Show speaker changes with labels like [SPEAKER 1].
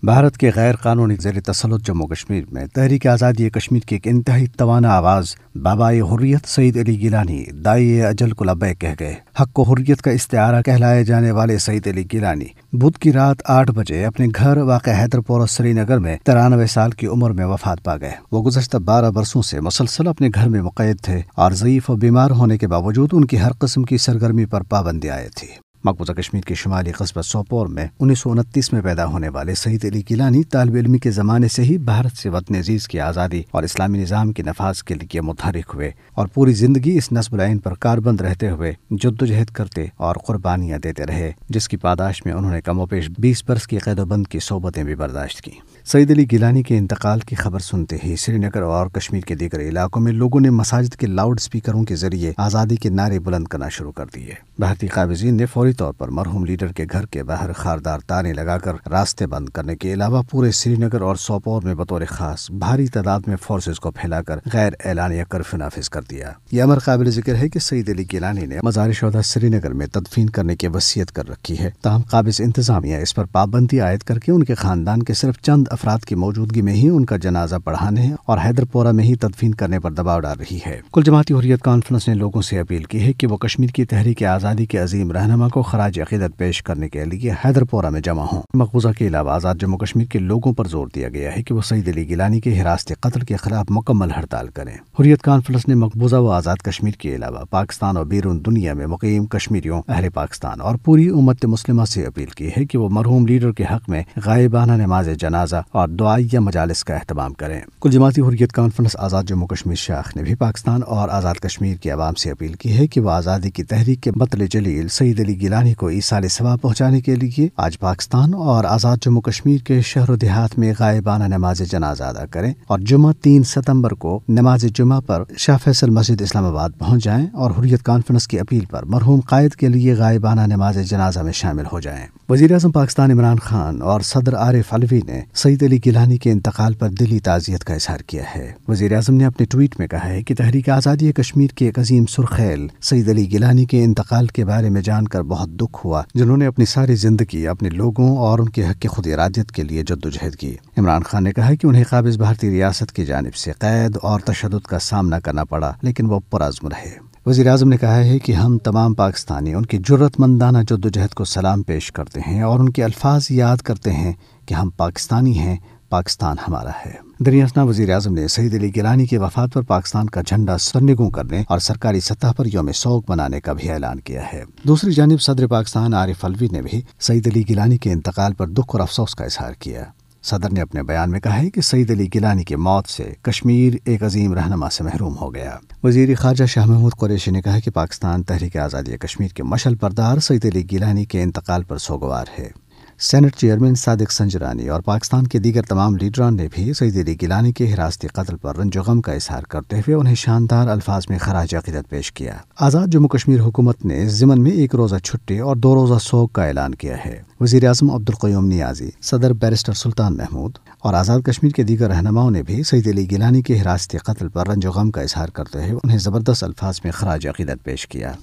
[SPEAKER 1] بھارت کے غیر قانونی زیر تسلط جموں کشمیر میں تحریک آزادی کشمیر کی ایک انتہائی توانا آواز بابائے حریت سعید علی گیلانی داعیے اجل کو لبیک کہہ گئے۔ حق و حریت کا استعارہ کہلائے جانے والے سعید علی گیلانی بدھ کی رات 8 بجے اپنے گھر واقع حیدرپورہ سری نگر میں 93 سال کی عمر میں وفات پا گئے۔ وہ گزشتہ 12 برسوں سے مسلسل اپنے گھر میں مقید تھے اور ضعیف و بیمار ہونے کے باوجود ان کی ہر قسم کی سرگرمی پر پابندی عائد تھی۔ مقبوضہ کشمیر کے شمالی قصبہ سوپور میں 1929 میں پیدا ہونے والے سعید علی گیلانی طالب علمی کے زمانے سے ہی بھارت سے وطن عزیز کی آزادی اور اسلامی نظام کے نفاذ کے لیے متحرک ہوئے اور پوری زندگی اس نصب العین پر کاربند رہتے ہوئے جدوجہد کرتے اور قربانیاں دیتے رہے، جس کی پاداش میں انہوں نے کم و بیش 20 برس کی قید و بند کی صحبتیں بھی برداشت کی۔ سعید علی گیلانی کے انتقال کی خبر سنتے ہی سری نگر اور کشمیر کے دیگر علاقوں میں لوگوں نے مساجد کے لاؤڈ سپیکروں کے ذریعے آزادی کے نعرے بلند کرنا شروع کر دیے۔ بھارتی قابضین نے فوری طور پر مرحوم لیڈر کے گھر کے باہر خاردار تاریں لگا کر راستے بند کرنے کے علاوہ پورے سری نگر اور سوپور میں بطور خاص بھاری تعداد میں فورسز کو پھیلا کر غیر اعلانیہ کرفیو نافذ کر دیا۔ یہ امر قابل ذکر ہے کہ سعید علی گیلانی نے مزار شہداء سری نگر میں تدفین کرنے کی وصیت کر رکھی ہے، تاہم قابض انتظامیہ اس پر پابندی عائد کر کے ان کے خاندان کے صرف چند افراد کی موجودگی میں ہی ان کا جنازہ پڑھانے اور حیدرپورہ میں ہی تدفین کرنے پر دباؤ ڈال رہی ہے۔ کل جماعتی حریت کانفرنس نے لوگوں سے اپیل کی ہے کہ وہ کشمیر کی تحریک آزادی کے عظیم رہنما کو خراج عقیدت پیش کرنے کے لیے حیدرپورہ میں جمع ہوں۔ مقبوضہ کے علاوہ آزاد جموں کشمیر کے لوگوں پر زور دیا گیا ہے کہ وہ سعید علی گیلانی کے حراست قتل کے خلاف مکمل ہڑتال کریں۔ حریت کانفرنس نے مقبوضہ و آزاد کشمیر کے علاوہ پاکستان اور بیرون دنیا میں مقیم کشمیریوں، اہل پاکستان اور پوری امت مسلمہ سے اپیل کی ہے کہ وہ مرحوم لیڈر کے حق میں غائبانہ نماز جنازہ اور دعائیہ مجالس کا اہتمام کریں۔ کل جماعتی حریت کانفرنس آزاد جموں کشمیر شاخ نے بھی پاکستان اور آزاد کشمیر کے عوام سے اپیل کی ہے کہ وہ آزادی کی تحریک کے بطل جلیل سعید علی گیلانی کو ایصال ثواب پہنچانے کے لیے آج پاکستان اور آزاد جموں کشمیر کے شہر و دیہات میں غائبانہ نماز جنازہ ادا کریں اور جمعہ 3 ستمبر کو نماز جمعہ پر شاہ فیصل مسجد اسلام آباد پہنچ جائیں اور حریت کانفرنس کی اپیل پر مرحوم قائد کے لیے غائبانہ نماز جنازہ میں شامل ہو جائیں۔ وزیر اعظم پاکستان عمران خان اور صدر عارف علوی نے سعید علی گیلانی کے انتقال پر دلی تعزیت کا اظہار کیا ہے۔ وزیر اعظم نے اپنے ٹویٹ میں کہا ہے کہ تحریک آزادی کشمیر کے ایک عظیم سرخیل سعید علی گیلانی کے انتقال کے بارے میں جان کر بہت دکھ ہوا، جنہوں نے اپنی ساری زندگی اپنے لوگوں اور ان کے حق خود ارادیت کے لیے جدوجہد کی۔ عمران خان نے کہا کہ انہیں قابض بھارتی ریاست کی جانب سے قید اور تشدد کا سامنا کرنا پڑا، لیکن وہ پرعزم رہے۔ وزیر اعظم نے کہا ہے کہ ہم تمام پاکستانی ان کی جرأت مندانہ جدوجہد کو سلام پیش کرتے ہیں اور ان کے الفاظ یاد کرتے ہیں کہ ہم پاکستانی ہیں، پاکستان ہمارا ہے۔ دریں اثنا وزیر اعظم نے سعید علی گیلانی کی وفات پر پاکستان کا جھنڈا سرنگوں کرنے اور سرکاری سطح پر یوم سوگ منانے کا بھی اعلان کیا ہے۔ دوسری جانب صدر پاکستان عارف علوی نے بھی سعید علی گیلانی کے انتقال پر دکھ اور افسوس کا اظہار کیا۔ صدر نے اپنے بیان میں کہا ہے کہ سعید علی گیلانی کی موت سے کشمیر ایک عظیم رہنما سے محروم ہو گیا۔ وزیر خارجہ شاہ محمود قریشی نے کہا کہ پاکستان تحریک آزادی کشمیر کے مشعل بردار سعید علی گیلانی کے انتقال پر سوگوار ہے۔ سینٹ چیئرمین صادق سنجرانی اور پاکستان کے دیگر تمام لیڈران نے بھی سعید علی گیلانی کے حراست قتل پر رنج و غم کا اظہار کرتے ہوئے انہیں شاندار الفاظ میں خراج عقیدت پیش کیا۔ آزاد جموں کشمیر حکومت نے ضمن میں 1 روزہ چھٹی اور 2 روزہ سوگ کا اعلان کیا ہے۔ وزیر اعظم عبدالقیوم نیازی، صدر بیرسٹر سلطان محمود اور آزاد کشمیر کے دیگر رہنماؤں نے بھی سعید علی گیلانی کے حراست قتل پر رنج و غم کا اظہار کرتے ہوئے انہیں زبردست الفاظ میں خراج عقیدت پیش کیا۔